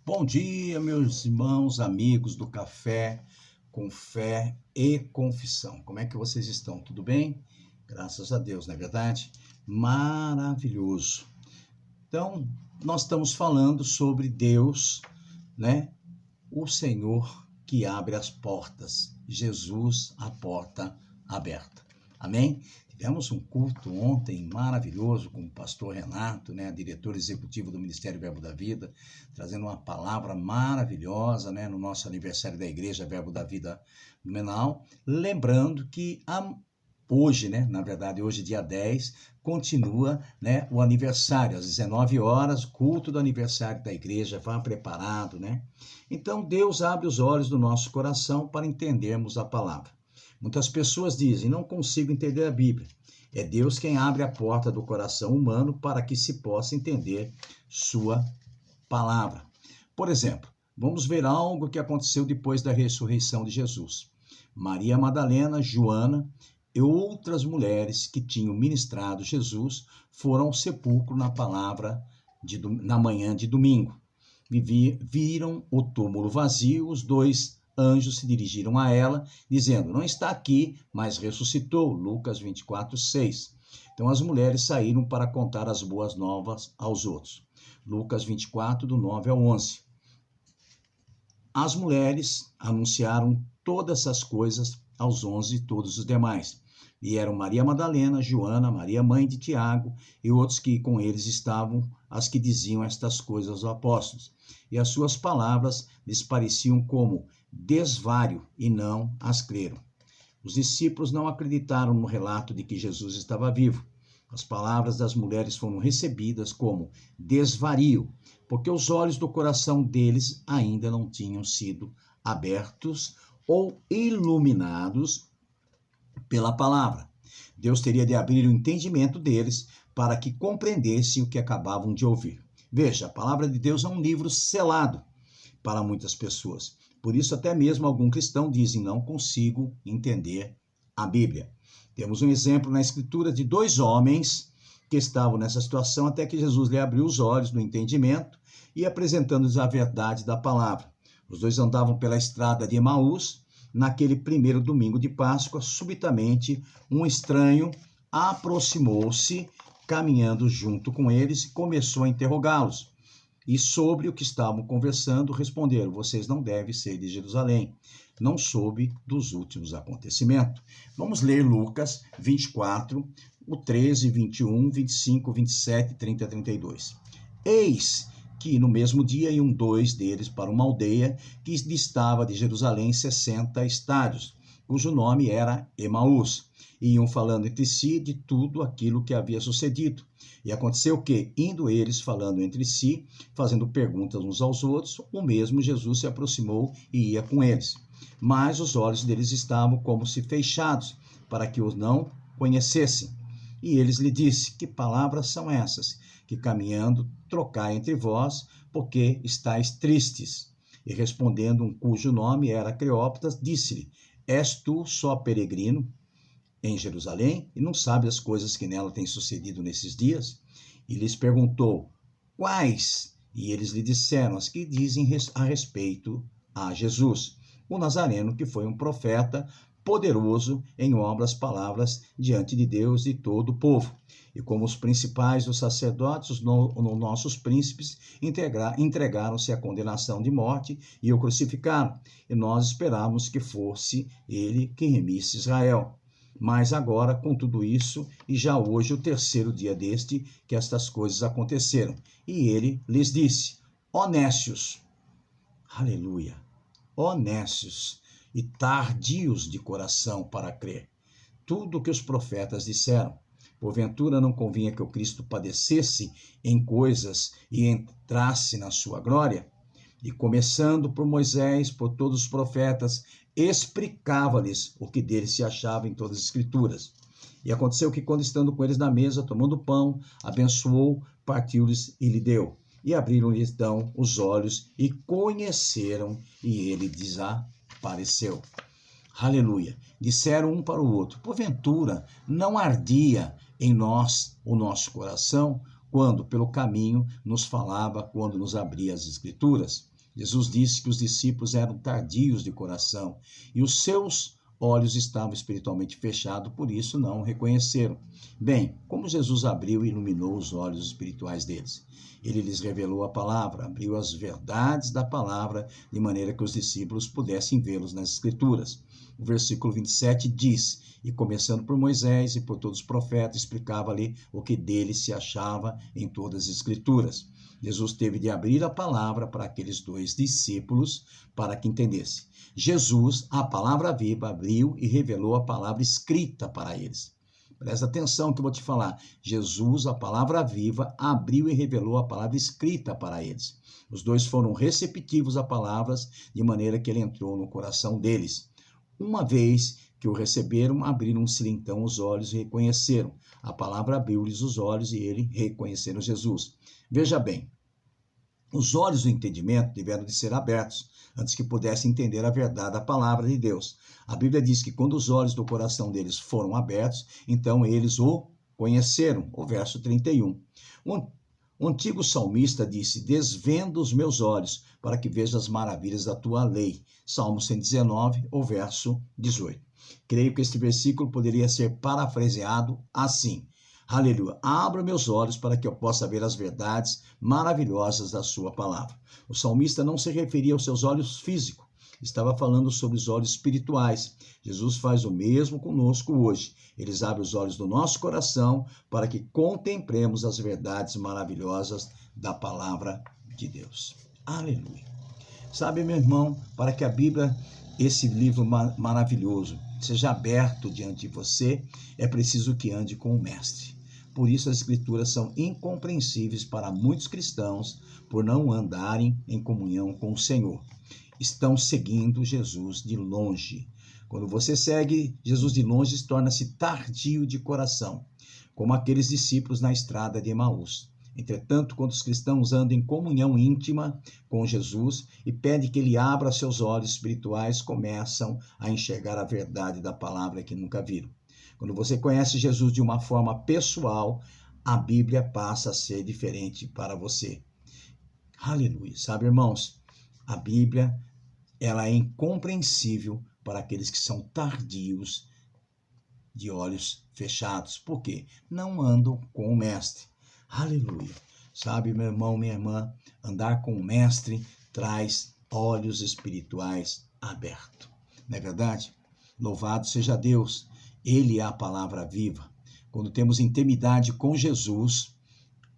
Bom dia, meus irmãos, amigos do Café com Fé e Confissão. Como é que vocês estão? Tudo bem? Graças a Deus, não é verdade? Maravilhoso. Então, nós estamos falando sobre Deus, né? O Senhor que abre as portas. Jesus, a porta aberta. Amém? Tivemos um culto ontem maravilhoso com o pastor Renato, né, diretor executivo do Ministério Verbo da Vida, trazendo uma palavra maravilhosa, né, no nosso aniversário da igreja Verbo da Vida Blumenau, lembrando que hoje, né, na verdade hoje dia 10, continua, né, o aniversário, às 19 horas, culto do aniversário da igreja, vá preparado, né? Então Deus abre os olhos do nosso coração para entendermos a palavra. Muitas pessoas dizem, não consigo entender a Bíblia. É Deus quem abre a porta do coração humano para que se possa entender sua palavra. Por exemplo, vamos ver algo que aconteceu depois da ressurreição de Jesus. Maria Madalena, Joana e outras mulheres que tinham ministrado Jesus foram ao sepulcro na manhã de domingo. Viram o túmulo vazio, os dois anjos se dirigiram a ela, dizendo, não está aqui, mas ressuscitou. Lucas 24, 6. Então as mulheres saíram para contar as boas novas aos outros. Lucas 24, do 9 ao 11. As mulheres anunciaram todas essas coisas aos 11 e todos os demais. Vieram Maria Madalena, Joana, Maria mãe de Tiago e outros que com eles estavam, as que diziam estas coisas aos apóstolos. E as suas palavras lhes pareciam como desvário e não as creram. Os discípulos não acreditaram no relato de que Jesus estava vivo. As palavras das mulheres foram recebidas como desvario, porque os olhos do coração deles ainda não tinham sido abertos ou iluminados pela palavra. Deus teria de abrir o entendimento deles para que compreendessem o que acabavam de ouvir. Veja, a palavra de Deus é um livro selado para muitas pessoas. Por isso, até mesmo alguns cristãos dizem, não consigo entender a Bíblia. Temos um exemplo na Escritura de dois homens que estavam nessa situação até que Jesus lhe abriu os olhos no entendimento e apresentando-lhes a verdade da palavra. Os dois andavam pela estrada de Emaús. Naquele primeiro domingo de Páscoa, subitamente, um estranho aproximou-se, caminhando junto com eles, e começou a interrogá-los. E sobre o que estavam conversando, responderam, vocês não devem ser de Jerusalém, não soube dos últimos acontecimentos. Vamos ler Lucas 24, o 13, 21, 25, 27, 30, 32. Eis que no mesmo dia iam dois deles para uma aldeia que distava de Jerusalém 60 estádios, cujo nome era Emaús. E iam falando entre si de tudo aquilo que havia sucedido. E aconteceu que, indo eles falando entre si, fazendo perguntas uns aos outros, o mesmo Jesus se aproximou e ia com eles. Mas os olhos deles estavam como se fechados, para que os não conhecessem. E eles lhe disse, que palavras são essas? Que caminhando trocai entre vós, porque estáis tristes. E respondendo um cujo nome era Cleópatas, disse-lhe, és tu só peregrino em Jerusalém e não sabe as coisas que nela têm sucedido nesses dias? E lhes perguntou, quais? E eles lhe disseram, as que dizem a respeito a Jesus, o Nazareno, que foi um profeta poderoso em obras, palavras diante de Deus e todo o povo. E como os principais dos sacerdotes, os nossos príncipes entregaram-se à condenação de morte e o crucificaram. E nós esperávamos que fosse ele que remisse Israel. Mas agora, com tudo isso, e já hoje o terceiro dia deste, que estas coisas aconteceram. E ele lhes disse, honestos, aleluia, honestos e tardios de coração para crer, tudo o que os profetas disseram. Porventura não convinha que o Cristo padecesse em coisas e entrasse na sua glória? E começando por Moisés, por todos os profetas, explicava-lhes o que deles se achava em todas as escrituras. E aconteceu que, quando estando com eles na mesa, tomando pão, abençoou, partiu-lhes e lhe deu. E abriram-lhes então os olhos e conheceram, e ele desapareceu. Aleluia. Disseram um para o outro, porventura não ardia em nós o nosso coração, quando pelo caminho nos falava, quando nos abria as escrituras? Jesus disse que os discípulos eram tardios de coração e os seus olhos estavam espiritualmente fechados, por isso não o reconheceram. Bem, como Jesus abriu e iluminou os olhos espirituais deles? Ele lhes revelou a palavra, abriu as verdades da palavra, de maneira que os discípulos pudessem vê-los nas Escrituras. O versículo 27 diz: e começando por Moisés e por todos os profetas, explicava-lhe o que dele se achava em todas as Escrituras. Jesus teve de abrir a palavra para aqueles dois discípulos para que entendessem. Jesus, a palavra viva, abriu e revelou a palavra escrita para eles. Presta atenção que eu vou te falar. Jesus, a palavra viva, abriu e revelou a palavra escrita para eles. Os dois foram receptivos a palavras, de maneira que ele entrou no coração deles. Uma vez que o receberam, abriram-se então os olhos e reconheceram. A palavra abriu-lhes os olhos e ele reconheceram Jesus. Veja bem, os olhos do entendimento tiveram de ser abertos antes que pudessem entender a verdade da palavra de Deus. A Bíblia diz que quando os olhos do coração deles foram abertos, então eles o conheceram. O verso 31. O antigo salmista disse: desvenda os meus olhos para que veja as maravilhas da tua lei. Salmo 119, o verso 18. Creio que este versículo poderia ser parafraseado assim: aleluia, abra meus olhos para que eu possa ver as verdades maravilhosas da sua palavra. O salmista não se referia aos seus olhos físicos, estava falando sobre os olhos espirituais. Jesus faz o mesmo conosco hoje. Ele abre os olhos do nosso coração para que contemplemos as verdades maravilhosas da palavra de Deus. Aleluia. Sabe, meu irmão, para que a Bíblia, esse livro maravilhoso, seja aberto diante de você, é preciso que ande com o Mestre. Por isso as Escrituras são incompreensíveis para muitos cristãos, por não andarem em comunhão com o Senhor. Estão seguindo Jesus de longe. Quando você segue Jesus de longe, torna-se tardio de coração, como aqueles discípulos na estrada de Emaús. Entretanto, quando os cristãos andam em comunhão íntima com Jesus e pedem que ele abra seus olhos espirituais, começam a enxergar a verdade da palavra que nunca viram. Quando você conhece Jesus de uma forma pessoal, a Bíblia passa a ser diferente para você. Aleluia. Sabe, irmãos, a Bíblia, ela é incompreensível para aqueles que são tardios, de olhos fechados. Por quê? Não andam com o Mestre. Aleluia. Sabe, meu irmão, minha irmã, andar com o Mestre traz olhos espirituais abertos. Não é verdade? Louvado seja Deus. Ele é a palavra viva. Quando temos intimidade com Jesus,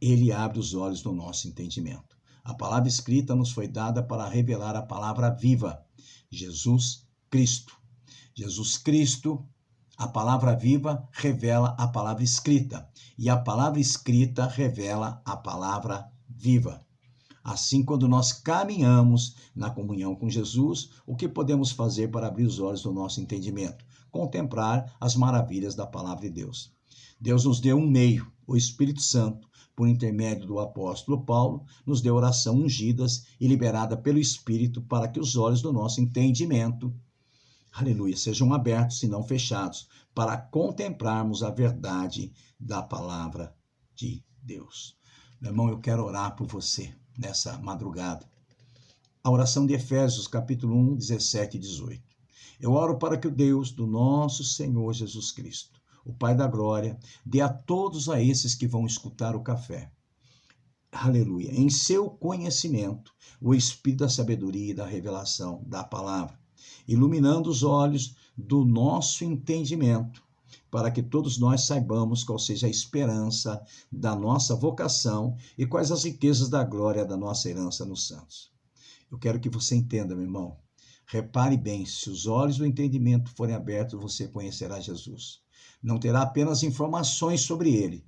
ele abre os olhos do nosso entendimento. A palavra escrita nos foi dada para revelar a palavra viva, Jesus Cristo. Jesus Cristo, a palavra viva, revela a palavra escrita. E a palavra escrita revela a palavra viva. Assim, quando nós caminhamos na comunhão com Jesus, o que podemos fazer para abrir os olhos do nosso entendimento? Contemplar as maravilhas da palavra de Deus. Deus nos deu um meio, o Espírito Santo, por intermédio do apóstolo Paulo, nos deu oração ungidas e liberada pelo Espírito para que os olhos do nosso entendimento, aleluia, sejam abertos e não fechados, para contemplarmos a verdade da palavra de Deus. Meu irmão, eu quero orar por você nessa madrugada. A oração de Efésios, capítulo 1, 17 e 18. Eu oro para que o Deus do nosso Senhor Jesus Cristo, o Pai da glória, dê a todos a esses que vão escutar o café, aleluia, em seu conhecimento, o espírito da sabedoria e da revelação da palavra, iluminando os olhos do nosso entendimento, para que todos nós saibamos qual seja a esperança da nossa vocação e quais as riquezas da glória da nossa herança nos santos. Eu quero que você entenda, meu irmão. Repare bem, se os olhos do entendimento forem abertos, você conhecerá Jesus. Não terá apenas informações sobre ele,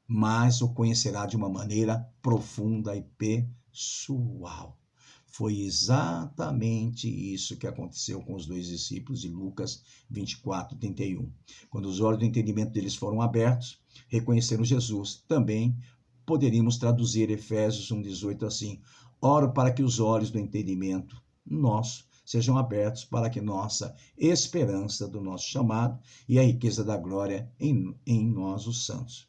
mas o conhecerá de uma maneira profunda e pessoal. Foi exatamente isso que aconteceu com os dois discípulos de Lucas 24, 31. Quando os olhos do entendimento deles foram abertos, reconheceram Jesus. Também poderíamos traduzir Efésios 1, 18 assim: oro para que os olhos do entendimento nosso sejam abertos para que nossa esperança do nosso chamado e a riqueza da glória em nós, os santos.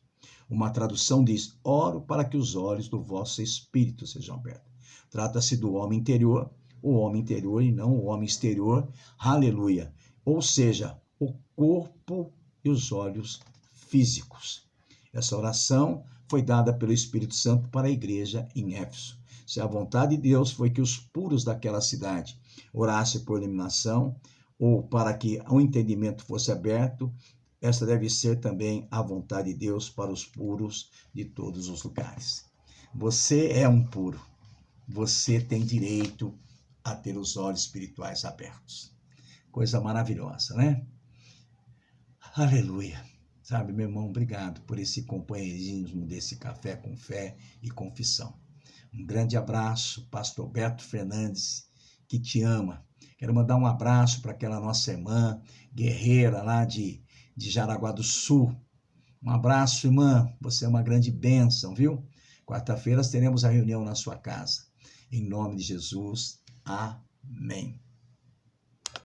Uma tradução diz: oro para que os olhos do vosso espírito sejam abertos. Trata-se do homem interior, o homem interior e não o homem exterior. Aleluia. Ou seja, o corpo e os olhos físicos. Essa oração foi dada pelo Espírito Santo para a igreja em Éfeso. Se a vontade de Deus foi que os puros daquela cidade orassem por iluminação, ou para que o entendimento fosse aberto, esta deve ser também a vontade de Deus para os puros de todos os lugares. Você é um puro. Você tem direito a ter os olhos espirituais abertos. Coisa maravilhosa, né? Aleluia. Sabe, meu irmão, obrigado por esse companheirismo desse Café com Fé e Confissão. Um grande abraço, pastor Beto Fernandes, que te ama. Quero mandar um abraço para aquela nossa irmã guerreira lá de Jaraguá do Sul. Um abraço, irmã. Você é uma grande bênção, viu? Quarta-feira teremos a reunião na sua casa. Em nome de Jesus. Amém.